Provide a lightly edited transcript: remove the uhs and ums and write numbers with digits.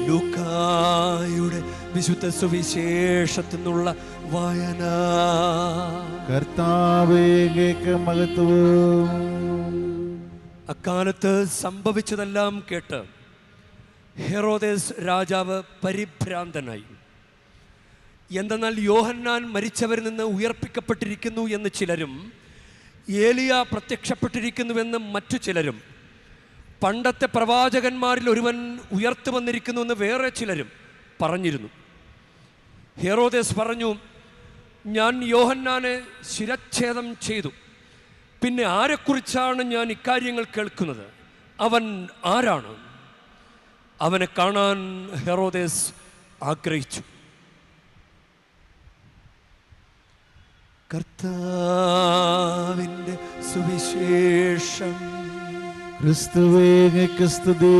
ലൂക്കായുടെ വിശുദ്ധ സുവിശേഷത്തിൽ നിന്നുള്ള വായന. കർത്താവേ, അങ്ങേക്ക് മഹത്വം. അക്കാലത്ത് സംഭവിച്ചതെല്ലാം കേട്ട് ഹെറോദേസ് രാജാവ് പരിഭ്രാന്തനായി. എന്തെന്നാൽ യോഹന്നാൻ മരിച്ചവരിൽ നിന്ന് ഉയർപ്പിക്കപ്പെട്ടിരിക്കുന്നു എന്ന് ചിലരും, ഏലിയ പ്രത്യക്ഷപ്പെട്ടിരിക്കുന്നുവെന്ന് മറ്റു ചിലരും, പണ്ടത്തെ പ്രവാചകന്മാരിൽ ഒരുവൻ ഉയർത്തു വന്നിരിക്കുന്നുവെന്ന് വേറെ ചിലരും പറഞ്ഞിരുന്നു. ഹെറോദേസ് പറഞ്ഞു, ഞാൻ യോഹന്നാനെ ശിരച്ഛേദം ചെയ്തു. പിന്നെ ആരെക്കുറിച്ചാണ് ഞാൻ ഇക്കാര്യങ്ങൾ കേൾക്കുന്നത്? അവൻ ആരാണ്? അവനെ കാണാൻ ഹെറോദേസ് ആഗ്രഹിച്ചു. കർത്താവിൻ്റെ സുവിശേഷം. ക്രിസ്തുവേ, അങ്ങേക്ക് സ്തുതി.